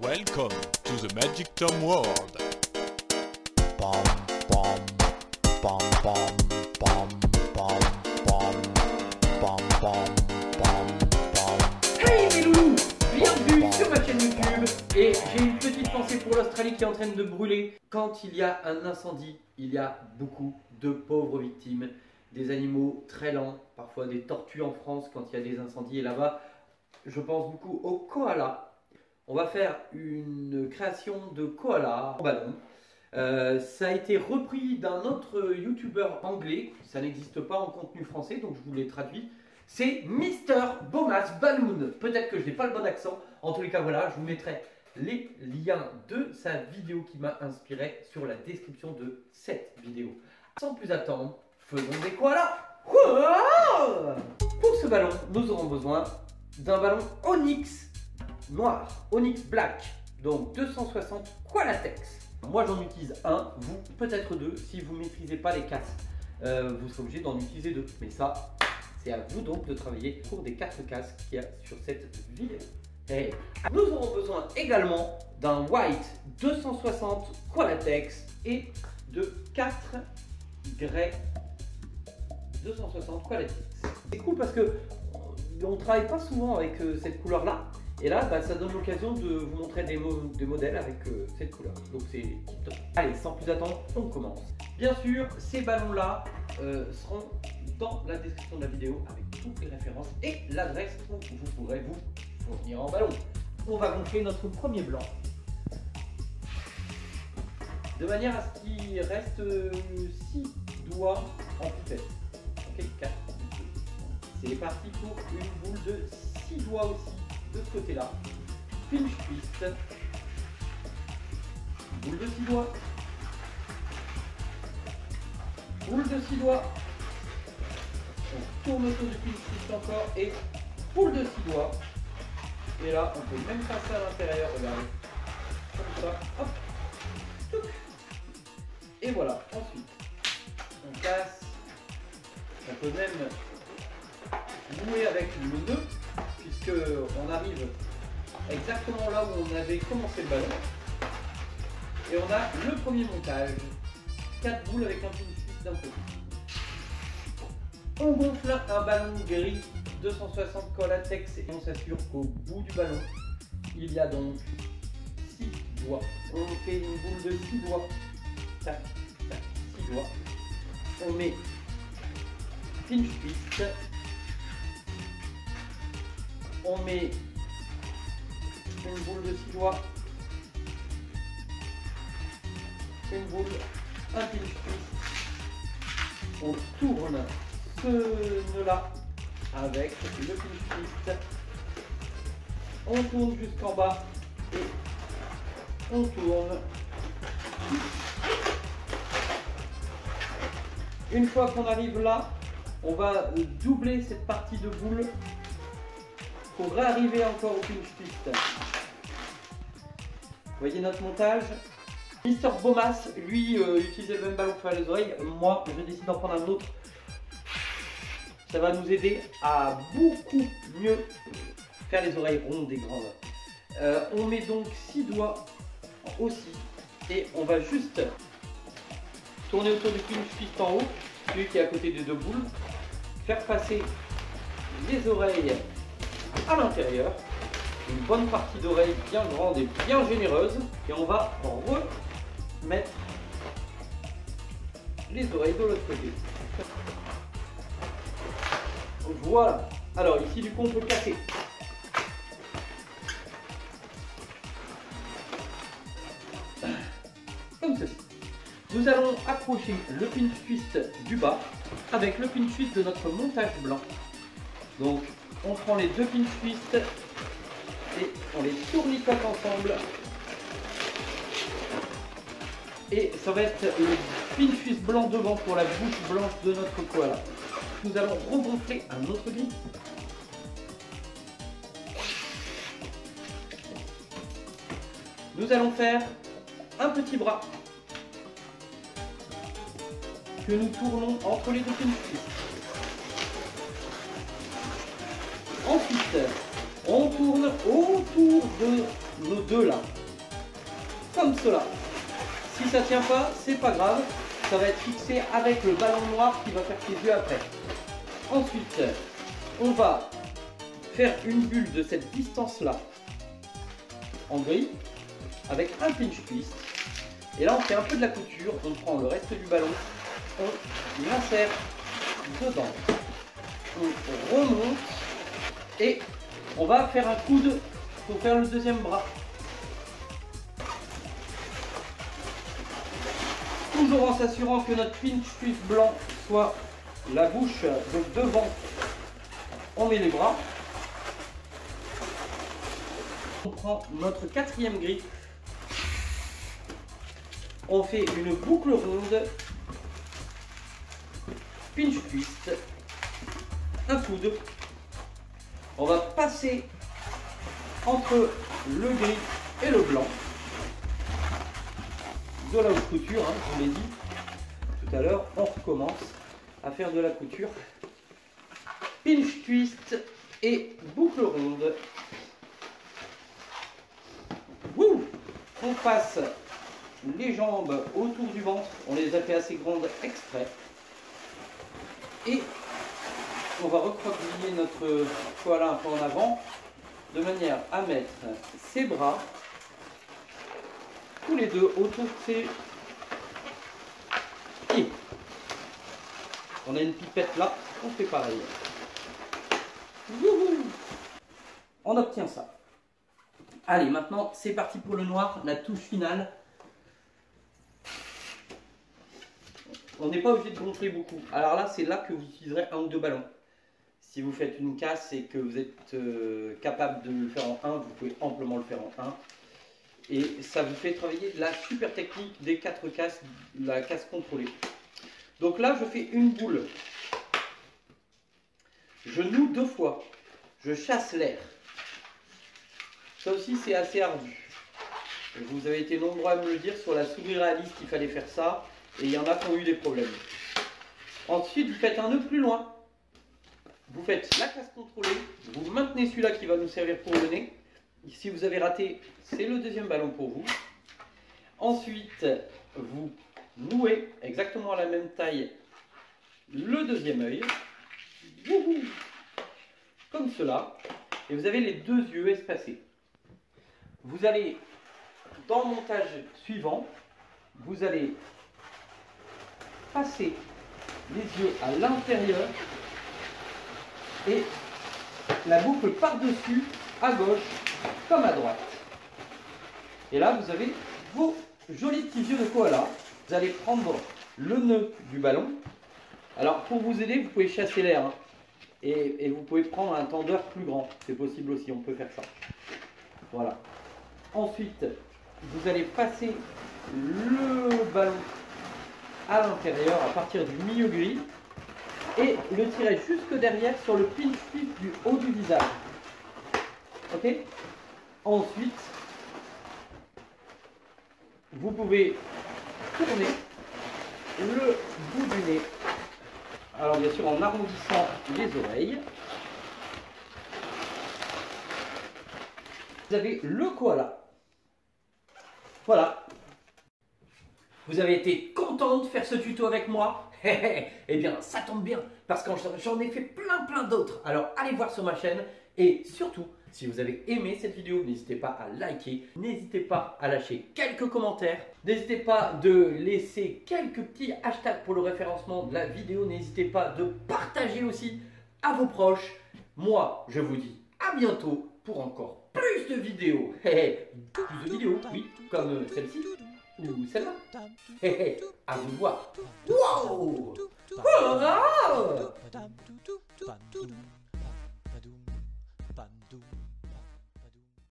Welcome to the Magic Tom world. Bam, bam, bam, bam, bam, bam, bam, bam, bam, bam, bam. Hey mes loulous, bienvenue sur ma chaîne YouTube. Et j'ai une petite pensée pour l'Australie qui est en train de brûler. Quand il y a un incendie, il y a beaucoup de pauvres victimes. Des animaux très lents, parfois des tortues en France quand il y a des incendies. Et là-bas, je pense beaucoup aux koalas. On va faire une création de koala en ballon. Ça a été repris d'un autre youtubeur anglais. Ça n'existe pas en contenu français, donc je vous l'ai traduit. C'est Mr Bomas Balloon. Peut-être que je n'ai pas le bon accent. En tous les cas, voilà, je vous mettrai les liens de sa vidéo qui m'a inspiré sur la description de cette vidéo. Sans plus attendre, faisons des koalas. Pour ce ballon, nous aurons besoin d'un ballon Onyx noir, Onyx Black, donc 260 Qualatex. Moi j'en utilise un, vous peut-être deux. Si vous ne maîtrisez pas les casques, vous serez obligé d'en utiliser deux. Mais ça, c'est à vous donc de travailler pour des 4 casques qu'il y a sur cette vidéo. Et nous aurons besoin également d'un White 260 Qualatex et de 4 Grey 260 Qualatex. C'est cool parce que on ne travaille pas souvent avec cette couleur là. Et là, ça donne l'occasion de vous montrer des modèles avec cette couleur. Donc c'est tip top. Allez, sans plus attendre, on commence. Bien sûr, ces ballons-là seront dans la description de la vidéo avec toutes les références et l'adresse où vous pourrez vous fournir en ballon. On va gonfler notre premier blanc. De manière à ce qu'il reste 6 doigts en poupette. Ok, 4. C'est parti pour une boule de 6 doigts aussi. De ce côté-là, pinch twist, boule de 6 doigts, boule de 6 doigts, on tourne autour du pinch twist encore et boule de 6 doigts. Et là, on peut même passer à l'intérieur, regardez, comme ça, hop, touc. Et voilà, ensuite, on casse, on peut même nouer avec le nœud. On arrive exactement là où on avait commencé le ballon et on a le premier montage, 4 boules avec un pinch twist d'un côté. On gonfle un ballon gris 260 Qualatex et on s'assure qu'au bout du ballon il y a donc 6 doigts. On fait une boule de 6 doigts, tac, tac, 6 doigts. On met pinch twist. On met une boule de 6 doigts, une boule, un pinch twist. On tourne ce nœud-là avec le pinch twist. On tourne jusqu'en bas et on tourne. Une fois qu'on arrive là, on va doubler cette partie de boule pour réarriver encore au pinch twist. Vous voyez notre montage. Mr Bomas, lui, utilisait le même ballon pour faire les oreilles. Moi, je décide d'en prendre un autre. Ça va nous aider à beaucoup mieux faire les oreilles rondes et grandes. On met donc 6 doigts aussi. Et on va juste tourner autour du pinch twist en haut, celui qui est à côté des deux boules. Faire passer les oreilles à l'intérieur, une bonne partie d'oreille bien grande et bien généreuse, et on va remettre les oreilles de l'autre côté. Voilà. Alors ici du coup on peut le casser. Comme ceci. Nous allons accrocher le pinch twist du bas avec le pinch twist de notre montage blanc. Donc on prend les deux pinch twists et on les tournicote ensemble. Et ça va être le pinch twist blanc devant pour la bouche blanche de notre koala. Nous allons regonfler un autre glisse. Nous allons faire un petit bras que nous tournons entre les deux pinch twists. Ensuite, on tourne autour de nos deux là. Comme cela. Si ça tient pas, c'est pas grave. Ça va être fixé avec le ballon noir qui va faire ses yeux après. Ensuite, on va faire une bulle de cette distance-là en gris avec un pinch twist. Et là, on fait un peu de la couture. On prend le reste du ballon, on l'insère dedans. On remonte et on va faire un coude pour faire le deuxième bras. Toujours en s'assurant que notre pinch twist blanc soit la bouche de devant. On met les bras. On prend notre quatrième griffe. On fait une boucle ronde. Pinch twist. Un coude. On va passer entre le gris et le blanc. De la haute couture, hein, je vous l'ai dit tout à l'heure, on recommence à faire de la couture. Pinch twist et boucle ronde. Wouh! On passe les jambes autour du ventre, on les a fait assez grandes exprès. Et on va recroqueviller notre koala un peu en avant, de manière à mettre ses bras tous les deux autour de ses pieds. On a une pipette là, on fait pareil. Wouhou! On obtient ça. Allez, maintenant c'est parti pour le noir, la touche finale. On n'est pas obligé de gonfler beaucoup. Alors là, c'est là que vous utiliserez un ou deux ballons. Si vous faites une casse et que vous êtes capable de le faire en 1, vous pouvez amplement le faire en 1. Et ça vous fait travailler la super technique des 4 casses, la casse contrôlée. Donc là, je fais une boule. Je noue 2 fois. Je chasse l'air. Ça aussi, c'est assez ardu. Vous avez été nombreux à me le dire sur la souris réaliste, il fallait faire ça. Et il y en a qui ont eu des problèmes. Ensuite, vous faites un nœud plus loin. Vous faites la casse contrôlée. Vous maintenez celui-là qui va nous servir pour le nez. Si vous avez raté, c'est le deuxième ballon pour vous. Ensuite, vous nouez exactement à la même taille le deuxième œil. Wouhou! Comme cela. Et vous avez les deux yeux espacés. Vous allez, dans le montage suivant, vous allez passer les yeux à l'intérieur et la boucle par-dessus, à gauche comme à droite. Et là, vous avez vos jolis petits yeux de koala. Vous allez prendre le nœud du ballon. Alors, pour vous aider, vous pouvez chasser l'air. Hein, et vous pouvez prendre un tendeur plus grand. C'est possible aussi, on peut faire ça. Voilà. Ensuite, vous allez passer le ballon à l'intérieur, à partir du milieu gris, et le tirer jusque derrière sur le pinch twist du haut du visage. Ok? Ensuite, vous pouvez tourner le bout du nez. Alors bien sûr en arrondissant les oreilles. Vous avez le koala. Voilà. Vous avez été content de faire ce tuto avec moi? Eh bien, ça tombe bien, parce que j'en ai fait plein d'autres. Alors, allez voir sur ma chaîne. Et surtout, si vous avez aimé cette vidéo, n'hésitez pas à liker. N'hésitez pas à lâcher quelques commentaires. N'hésitez pas de laisser quelques petits hashtags pour le référencement de la vidéo. N'hésitez pas de partager aussi à vos proches. Moi, je vous dis à bientôt pour encore plus de vidéos. Plus de vidéos, oui, comme celle-ci. Ou celle-là. À vous de voir. Wow!